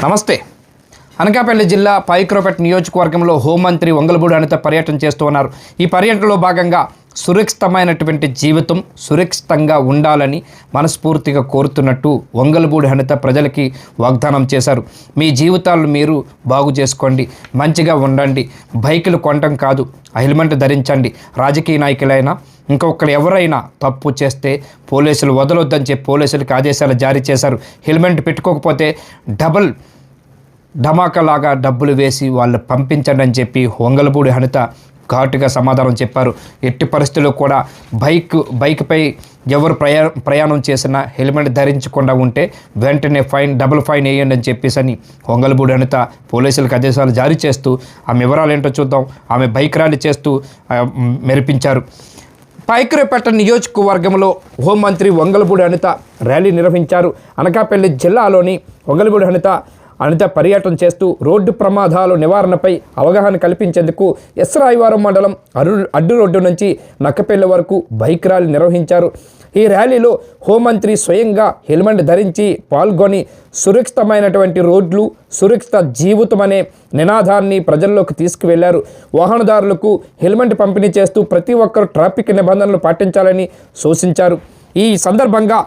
నమస్తే. అనకాపల్లి జిల్లా పైక్రోపేట నియోజకవర్గంలో హోంమంత్రి వంగలపూడి అనిత పర్యటన చేస్తూ ఉన్నారు. ఈ పర్యటనలో భాగంగా సురక్షితమైనటువంటి జీవితం సురక్షితంగా ఉండాలని మనస్ఫూర్తిగా కోరుతున్నట్టు వంగలపూడి అనిత ప్రజలకి వాగ్దానం చేశారు. మీ జీవితాలను మీరు బాగు చేసుకోండి, మంచిగా ఉండండి, బైకులు కొనడం కాదు, హెల్మెట్ ధరించండి. రాజకీయ నాయకులైనా ఇంకొకరు ఎవరైనా తప్పు చేస్తే పోలీసులు వదలొద్దని చెప్పి పోలీసులకు ఆదేశాలు జారీ చేశారు. హెల్మెట్ పెట్టుకోకపోతే ధమాకాలాగా డబ్బులు వేసి వాళ్ళు పంపించండి అని చెప్పి వంగలపూడి అనిత ఘాటుగా సమాధానం చెప్పారు. ఎట్టి పరిస్థితుల్లో కూడా బైక్పై ఎవరు ప్రయాణం చేసినా హెల్మెట్ ధరించకుండా ఉంటే వెంటనే డబుల్ ఫైన్ వేయండి అని చెప్పేసి అని వంగలపూడి అనిత పోలీసులకు ఆదేశాలు జారీ చేస్తూ ఆమె వివరాలు ఏంటో చూద్దాం. ఆమె బైక్ ర్యాలీ చేస్తూ మెరిపించారు. పైక్రోపేట నియోజకవర్గంలో హోంమంత్రి వంగలపూడి అనిత ర్యాలీ నిర్వహించారు. అనకాపల్లి జిల్లాలోని వంగలపూడి అనిత పర్యటన చేస్తూ రోడ్డు ప్రమాదాల నివారణపై అవగాహన కల్పించేందుకు ఎస్రాయివారం మండలం అడ్డు రోడ్డు నుంచి నక్కపల్లి వరకు బైక్ ర్యాలీ నిర్వహించారు. ఈ ర్యాలీలో హోంమంత్రి స్వయంగా హెల్మెట్ ధరించి పాల్గొని సురక్షితమైనటువంటి రోడ్లు సురక్షిత జీవితం అనే నినాదాన్ని ప్రజల్లోకి తీసుకువెళ్లారు. వాహనదారులకు హెల్మెట్ పంపిణీ చేస్తూ ప్రతి ఒక్కరూ ట్రాఫిక్ నిబంధనలు పాటించాలని సూచించారు. ఈ సందర్భంగా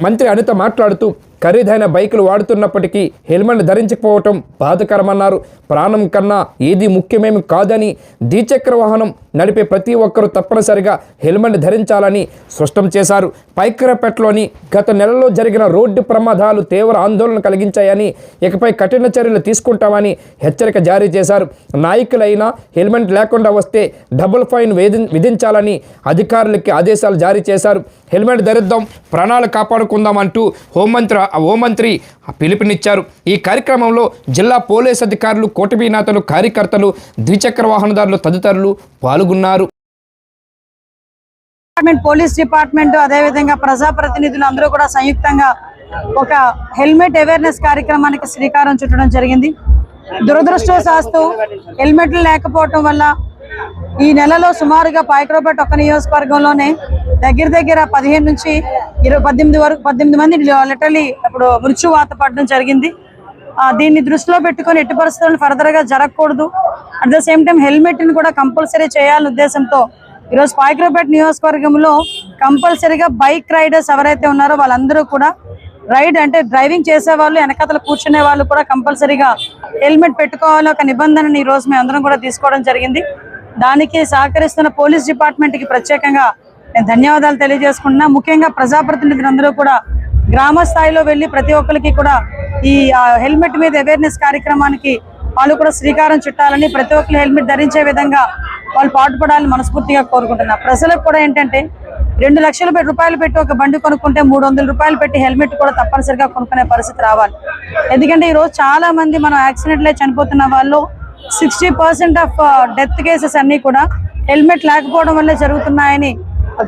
మంత్రి అనిత మాట్లాడుతూ ఖరీదైన బైకులు వాడుతున్నప్పటికీ హెల్మెట్ ధరించకపోవటం బాధకరమన్నారు. ప్రాణం కన్నా ఏది ముఖ్యమేమి కాదని ద్విచక్ర వాహనం నడిపే ప్రతి ఒక్కరూ తప్పనిసరిగా హెల్మెట్ ధరించాలని స్పష్టం చేశారు. పైక్రోపేటలోని గత నెలలో జరిగిన రోడ్డు ప్రమాదాలు తీవ్ర ఆందోళన కలిగించాయని ఇకపై కఠిన చర్యలు తీసుకుంటామని హెచ్చరిక జారీ చేశారు. నాయకులైనా హెల్మెట్ లేకుండా వస్తే డబుల్ ఫైన్ విధించాలని అధికారులకి ఆదేశాలు జారీ చేశారు. హెల్మెట్ ధరిద్దాం, ప్రాణాలు కాపాడుకుందామంటూ హోంమంత్రి పిలుపునిచ్చారు. ఈ కార్యక్రమంలో జిల్లా పోలీస్ అధికారులు, కూటమి నేతలు, కార్యకర్తలు, ద్విచక్ర వాహనదారులు తదితరులు పాల్గొన్నారు. పోలీస్ డిపార్ట్మెంట్ అదేవిధంగా ప్రజాప్రతినిధులు అందరూ కూడా సంయుక్తంగా ఒక హెల్మెట్ అవేర్నెస్ కార్యక్రమానికి శ్రీకారం చుట్టడం జరిగింది. దురదృష్టవశాత్తు హెల్మెట్లు లేకపోవటం వల్ల ఈ నెలలో సుమారుగా పైక్రోపేట ఒక్క నియోజకవర్గంలోనే దగ్గర 15 నుంచి 18 మంది లిటరలీ ఇప్పుడు మృత్యువాత పడడం జరిగింది. దీన్ని దృష్టిలో పెట్టుకొని ఎట్టి పరిస్థితులను ఫర్దర్గా జరగకూడదు. అట్ ద సేమ్ టైం హెల్మెట్ని కూడా కంపల్సరీ చేయాలనే ఉద్దేశంతో ఈరోజు పైక్రోపేట నియోజకవర్గంలో కంపల్సరీగా బైక్ రైడర్స్ ఎవరైతే ఉన్నారో వాళ్ళందరూ కూడా డ్రైవింగ్ చేసే వాళ్ళు, వెనకాతలు కూర్చునే వాళ్ళు కూడా కంపల్సరీగా హెల్మెట్ పెట్టుకోవాలని ఒక నిబంధనని ఈరోజు మేము అందరం కూడా తీసుకోవడం జరిగింది. దానికి సహకరిస్తున్న పోలీస్ డిపార్ట్మెంట్కి ప్రత్యేకంగా నేను ధన్యవాదాలు తెలియజేసుకుంటున్నా. ముఖ్యంగా ప్రజాప్రతినిధులందరూ కూడా గ్రామ స్థాయిలో వెళ్ళి ప్రతి ఒక్కరికి కూడా ఈ హెల్మెట్ మీద అవేర్నెస్ కార్యక్రమానికి వాళ్ళు కూడా శ్రీకారం చుట్టాలని, ప్రతి ఒక్కరు హెల్మెట్ ధరించే విధంగా వాళ్ళు పాటుపడాలని మనస్ఫూర్తిగా కోరుకుంటున్నా. ప్రజలకు కూడా ఏంటంటే 2 లక్షల రూపాయలు పెట్టి ఒక బండి కొనుక్కుంటే 300 రూపాయలు పెట్టి హెల్మెట్ కూడా తప్పనిసరిగా కొనుక్కునే పరిస్థితి రావాలి. ఎందుకంటే ఈరోజు చాలా మంది మనం యాక్సిడెంట్లే చనిపోతున్న వాళ్ళు 60% ఆఫ్ డెత్ కేసెస్ అన్నీ కూడా హెల్మెట్ లేకపోవడం వల్లే జరుగుతున్నాయని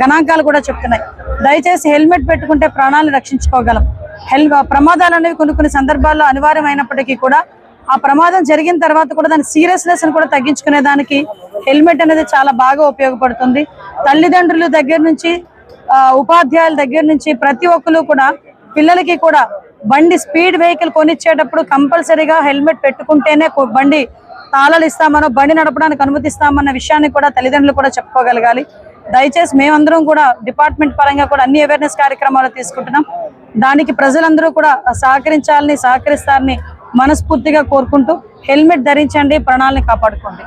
గణాంకాలు కూడా చెప్తున్నాయి. దయచేసి హెల్మెట్ పెట్టుకుంటే ప్రాణాలను రక్షించుకోగలం. ప్రమాదాలు అనేవి కొన్ని సందర్భాల్లో అనివార్యమైనప్పటికీ కూడా ఆ ప్రమాదం జరిగిన తర్వాత కూడా దాని సీరియస్నెస్ కూడా తగ్గించుకునే దానికి హెల్మెట్ అనేది చాలా బాగా ఉపయోగపడుతుంది. తల్లిదండ్రుల దగ్గర నుంచి ఉపాధ్యాయుల దగ్గర నుంచి ప్రతి ఒక్కరు కూడా పిల్లలకి కూడా బండి స్పీడ్ వెహికల్ కొనిచ్చేటప్పుడు కంపల్సరీగా హెల్మెట్ పెట్టుకుంటేనే బండి తాళాలు ఇస్తామనో బండి నడపడానికి అనుమతిస్తామన్న విషయాన్ని కూడా తల్లిదండ్రులు కూడా చెప్పుకోగలగాలి. దయచేసి మేమందరం కూడా డిపార్ట్మెంట్ పరంగా కూడా అన్ని అవేర్నెస్ కార్యక్రమాలు తీసుకుంటున్నాం. దానికి ప్రజలందరూ కూడా సహకరిస్తారని మనస్ఫూర్తిగా కోరుకుంటూ హెల్మెట్ ధరించండి, ప్రాణాలను కాపాడుకోండి.